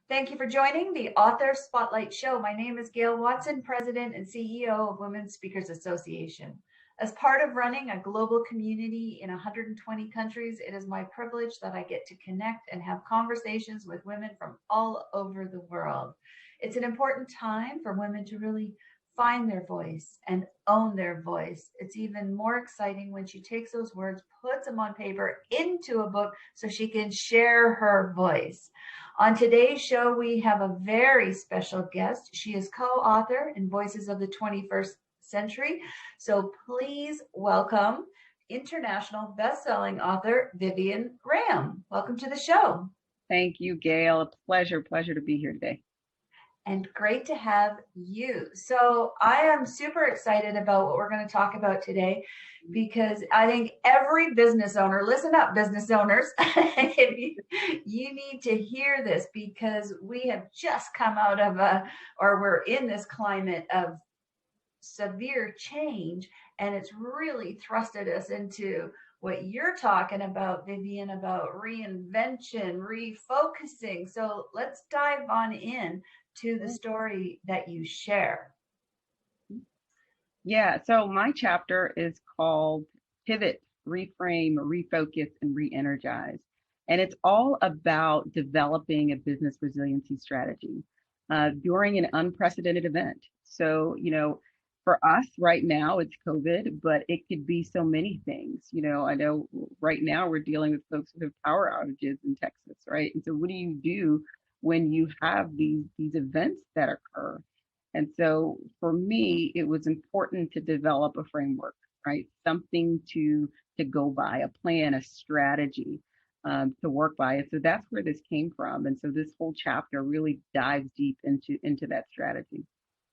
Thank you for joining the Author Spotlight Show. My name is Gail Watson, President and CEO of Women Speakers Association. As part of running a global community in 120 countries, it is my privilege that I get to connect and have conversations with women from all over the world. It's an important time for women to really find their voice and own their voice. It's even more exciting when she takes those words, puts them on paper into a book so she can share her voice. On today's show, we have a very special guest. She is co-author in Voices of the 21st Century. So please welcome international best-selling author Vivien Rayam. Welcome to the show. Thank you, Gail. A pleasure to be here today. And great to have you. So I am super excited about what we're going to talk about today, because I think every business owner, listen up, business owners, you need to hear this, because we have just come out of we're in this climate of severe change, and it's really thrusted us into what you're talking about, Vivien, about reinvention, refocusing. So let's dive on in to the story that you share. Yeah, so my chapter is called Pivot, Reframe, Refocus, and Re-energize. And it's all about developing a business resiliency strategy during an unprecedented event. So, for us right now, it's COVID, but it could be so many things. I know right now we're dealing with folks who have power outages in Texas, right? And so what do you do when you have these events that occur? And so for me, it was important to develop a framework, right? Something to go by, a plan, a strategy to work by. And so that's where this came from. And so this whole chapter really dives deep into that strategy.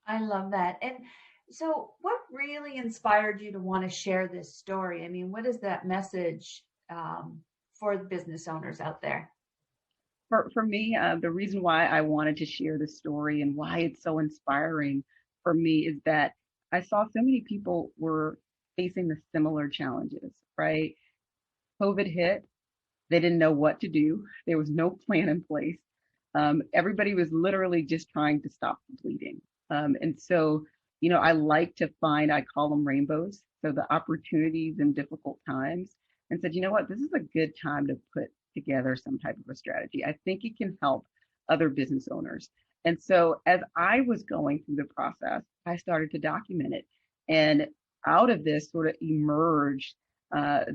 I love that. And so what really inspired you to want to share this story? I mean, what is that message for the business owners out there? For me, the reason why I wanted to share the story and why it's so inspiring for me is that I saw so many people were facing the similar challenges, right? COVID hit, they didn't know what to do. There was no plan in place. Everybody was literally just trying to stop the bleeding. And so, I like to find, I call them rainbows. So the opportunities in difficult times, and said, you know what, this is a good time to put together some type of a strategy. I think it can help other business owners. And so as I was going through the process, I started to document it. And out of this sort of emerged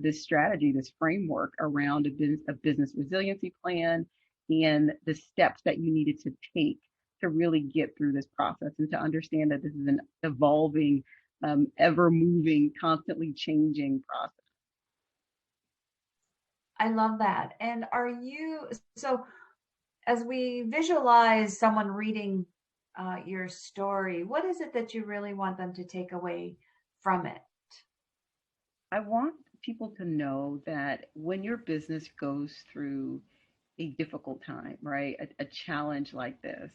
this strategy, this framework around a business resiliency plan and the steps that you needed to take to really get through this process and to understand that this is an evolving, ever moving, constantly changing process. I love that. And so as we visualize someone reading your story, what is it that you really want them to take away from it? I want people to know that when your business goes through a difficult time, right, a challenge like this,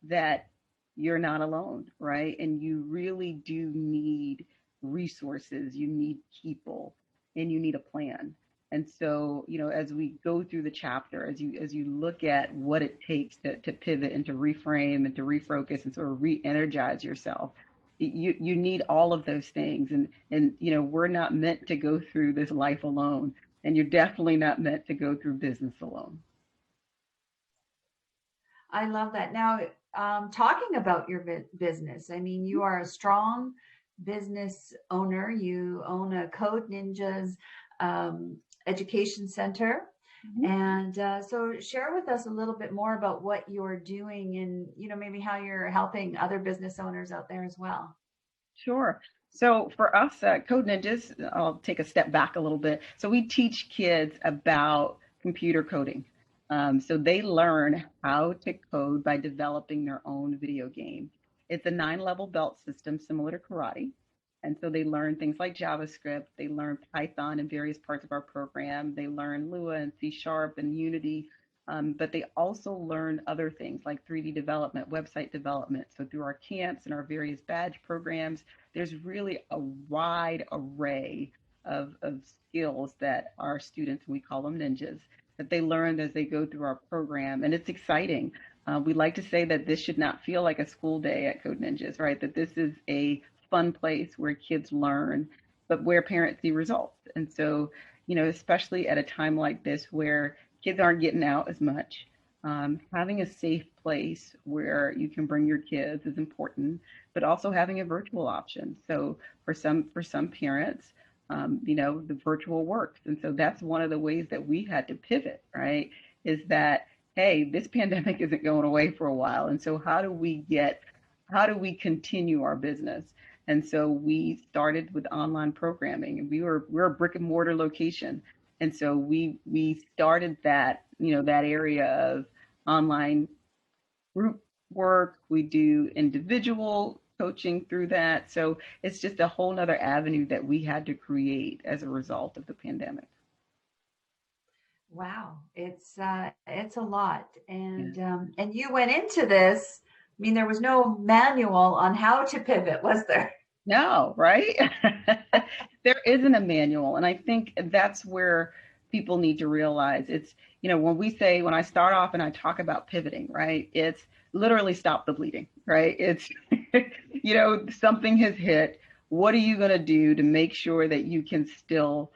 that you're not alone, right? And you really do need resources, you need people, and you need a plan. And so, as we go through the chapter, as you look at what it takes to pivot and to reframe and to refocus and sort of re-energize yourself, you need all of those things. And we're not meant to go through this life alone. And you're definitely not meant to go through business alone. I love that. Now, talking about your business, I mean, you are a strong business owner. You own a Code Ninjas education center. Mm-hmm. And so share with us a little bit more about what you're doing and, maybe how you're helping other business owners out there as well. Sure. So for us at Code Ninjas, I'll take a step back a little bit. So we teach kids about computer coding. So they learn how to code by developing their own video game. It's a 9-level belt system similar to karate. And so they learn things like JavaScript, they learn Python in various parts of our program, they learn Lua and C# and Unity, but they also learn other things like 3D development, website development. So through our camps and our various badge programs, there's really a wide array of skills that our students, we call them ninjas, that they learn as they go through our program. And it's exciting. We like to say that this should not feel like a school day at Code Ninjas, right? That this is a fun place where kids learn, but where parents see results. And so, especially at a time like this where kids aren't getting out as much, having a safe place where you can bring your kids is important, but also having a virtual option. So for some parents, the virtual works. And so that's one of the ways that we had to pivot, right? Is that, hey, this pandemic isn't going away for a while. And so how do we continue our business? And so we started with online programming, and we're a brick and mortar location. And so we started that, that area of online group work. We do individual coaching through that. So it's just a whole nother avenue that we had to create as a result of the pandemic. Wow, it's a lot, Yeah. and you went into this. I mean, there was no manual on how to pivot, was there? No, right? There isn't a manual. And I think that's where people need to realize it's, when I start off and I talk about pivoting, right? It's literally stop the bleeding, right? It's, something has hit. What are you going to do to make sure that you can still,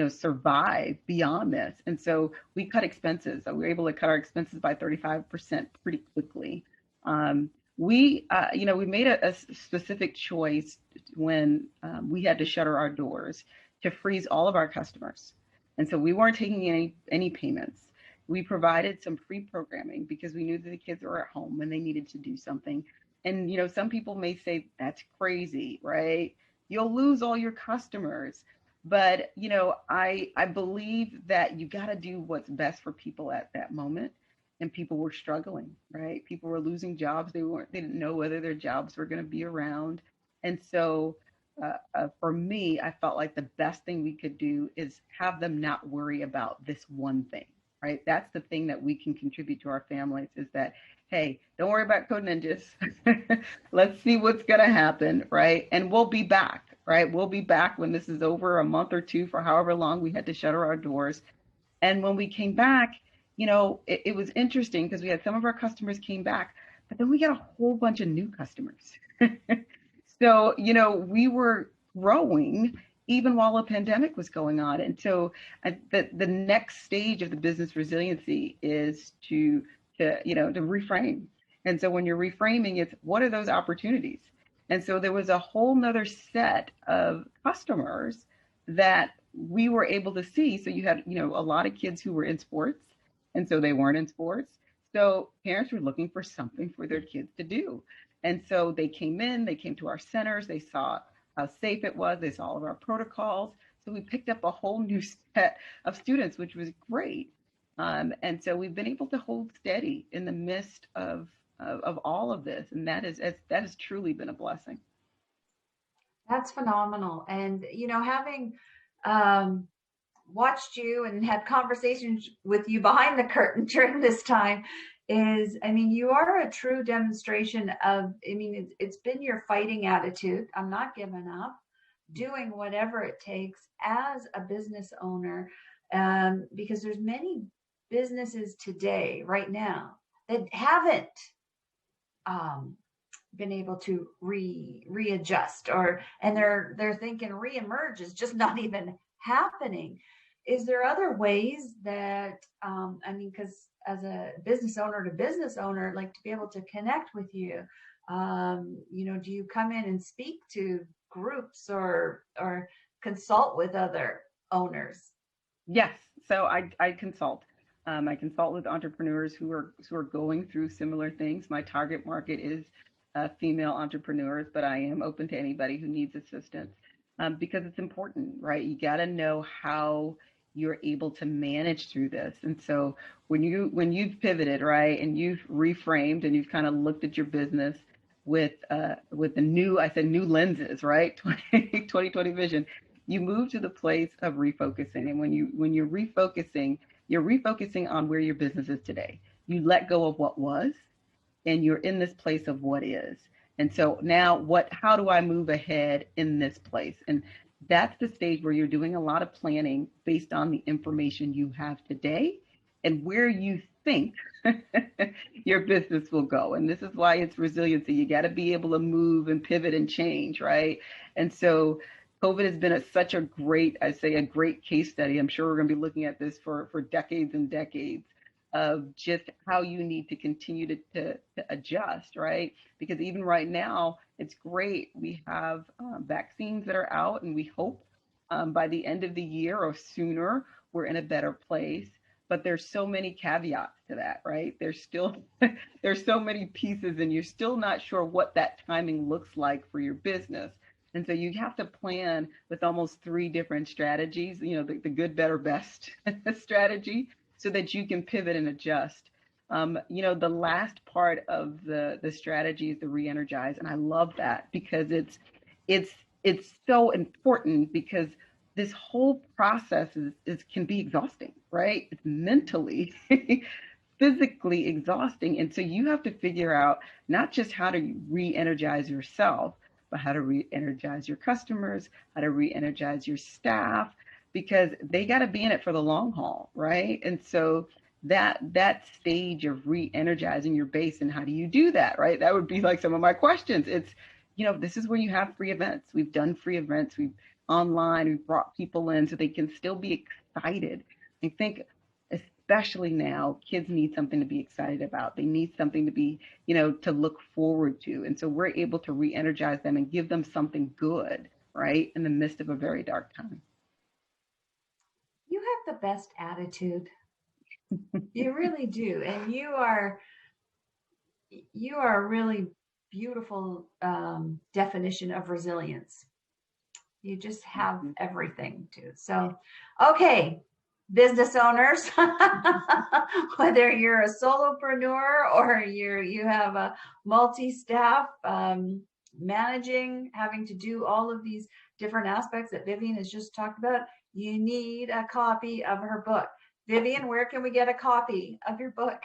survive beyond this? And so we cut expenses. We were able to cut our expenses by 35% pretty quickly. Um, we made a specific choice when we had to shutter our doors to freeze all of our customers, and so we weren't taking any payments. We provided some free programming because we knew that the kids were at home and they needed to do something. And some people may say that's crazy, right? You'll lose all your customers. But I believe that you got to do what's best for people at that moment, and people were struggling, right? People were losing jobs. They didn't know whether their jobs were going to be around. And so for me, I felt like the best thing we could do is have them not worry about this one thing, right? That's the thing that we can contribute to our families is that, hey, don't worry about Code Ninjas. Let's see what's going to happen, right? And we'll be back, right? We'll be back when this is over, a month or two, for however long we had to shutter our doors. And when we came back, it was interesting because we had some of our customers came back, but then we got a whole bunch of new customers. So, we were growing even while a pandemic was going on. And so the next stage of the business resiliency is to reframe. And so when you're reframing, it's what are those opportunities? And so there was a whole nother set of customers that we were able to see. So you had, a lot of kids who were in sports, and so they weren't in sports. So parents were looking for something for their kids to do. And so they came to our centers, they saw how safe it was, they saw all of our protocols. So we picked up a whole new set of students, which was great. And so we've been able to hold steady in the midst of all of this. And that has truly been a blessing. That's phenomenal. And having um, watched you and had conversations with you behind the curtain during this time I mean, you are a true demonstration of, I mean, it's been your fighting attitude. I'm not giving up, doing whatever it takes as a business owner, because there's many businesses today, right now, that haven't um, been able to readjust, and they're thinking reemerge is just not even happening. Is there other ways that I mean, because as a business owner to business owner, like to be able to connect with you, do you come in and speak to groups or consult with other owners? Yes. So I consult. I consult with entrepreneurs who are going through similar things. My target market is female entrepreneurs, but I am open to anybody who needs assistance because it's important, right? You got to know how you're able to manage through this. And so when you've pivoted, right, and you've reframed and you've kind of looked at your business with the new lenses, right? 2020 vision, you move to the place of refocusing. And you're refocusing on where your business is today. You let go of what was, and you're in this place of what is. And so now how do I move ahead in this place? And that's the stage where you're doing a lot of planning based on the information you have today and where you think your business will go. And this is why it's resiliency. You got to be able to move and pivot and change, right? And so COVID has been such a great, I say, a great case study. I'm sure we're going to be looking at this for decades and decades of just how you need to continue to adjust, right? Because even right now, it's great. We have vaccines that are out, and we hope by the end of the year or sooner, we're in a better place. But there's so many caveats to that, right? There's still there's so many pieces, and you're still not sure what that timing looks like for your business. And so you have to plan with almost three different strategies, the good, better, best strategy, so that you can pivot and adjust. The last part of the strategy is the re-energize, and I love that because it's it's so important because this whole process is can be exhausting, right? It's mentally, physically exhausting, and so you have to figure out not just how to re-energize yourself, but how to re-energize your customers, how to re-energize your staff, because they got to be in it for the long haul, right? And so that stage of re-energizing your base, and how do you do that, right? That would be like some of my questions. It's, this is where you have free events. We've done free events. We've online. We've brought people in so they can still be excited. I think especially now, kids need something to be excited about. They need something to be, to look forward to. And so we're able to re-energize them and give them something good, right? In the midst of a very dark time. You have the best attitude. You really do. And you are a really beautiful definition of resilience. You just have everything too. So, okay, business owners, whether you're a solopreneur or you have a multi-staff managing, having to do all of these different aspects that Vivien has just talked about, you need a copy of her book. Vivien, where can we get a copy of your book?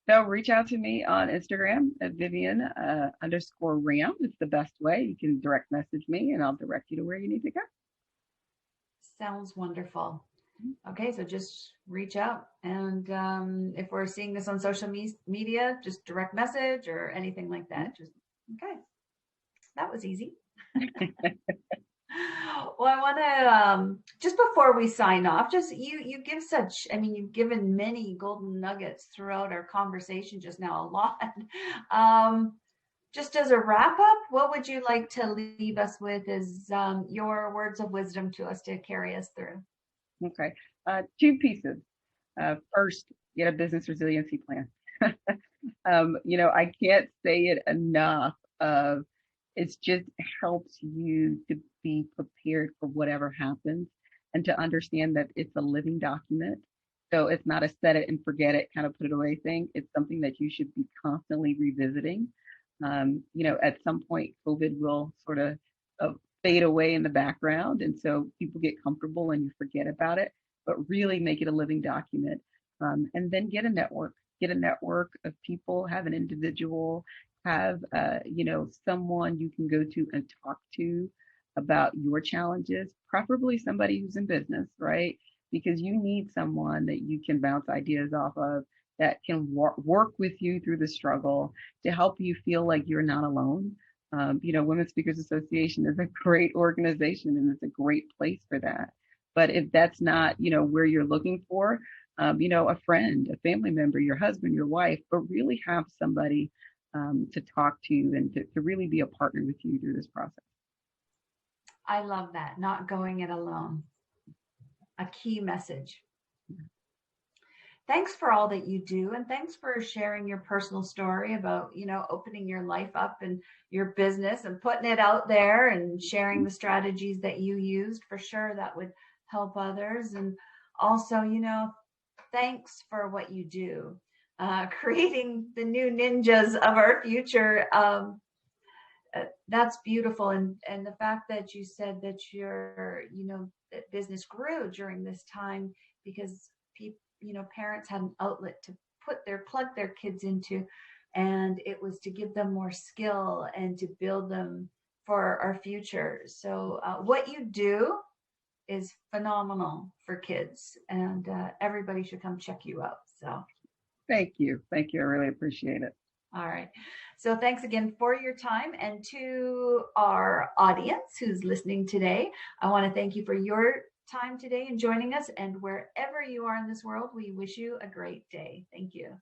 So reach out to me on Instagram at Vivien _Rayam. It's the best way. You can direct message me and I'll direct you to where you need to go. Sounds wonderful. Okay, so just reach out. And if we're seeing this on social media, just direct message or anything like that. Just, okay, that was easy. Well, I want to just before we sign off, just you give such, I mean, you've given many golden nuggets throughout our conversation just now, a lot. Just as a wrap up, what would you like to leave us with as your words of wisdom to us to carry us through? Okay, two pieces. First, get a business resiliency plan. I can't say it enough. It just helps you to be prepared for whatever happens and to understand that it's a living document. So it's not a set it and forget it, kind of put it away thing. It's something that you should be constantly revisiting. At some point, COVID will sort of fade away in the background. And so people get comfortable and you forget about it, but really make it a living document. And then get a network of people, have an individual, have someone you can go to and talk to about your challenges, preferably somebody who's in business, right? Because you need someone that you can bounce ideas off of, that can work with you through the struggle, to help you feel like you're not alone. Women Speakers Association is a great organization and it's a great place for that. But if that's not, where you're looking for, a friend, a family member, your husband, your wife, but really have somebody to talk to and to really be a partner with you through this process. I love that. Not going it alone. A key message. Thanks for all that you do. And thanks for sharing your personal story about, opening your life up and your business and putting it out there and sharing the strategies that you used. For sure, that would help others. And also, thanks for what you do. Creating the new ninjas of our future. That's beautiful. And the fact that you said that your, that business grew during this time because people, parents had an outlet to plug their kids into, and it was to give them more skill and to build them for our future. So what you do is phenomenal for kids, and everybody should come check you out. So Thank you. Thank you. I really appreciate it. All right. So thanks again for your time. And to our audience who's listening today, I want to thank you for your time today and joining us. And wherever you are in this world, we wish you a great day. Thank you.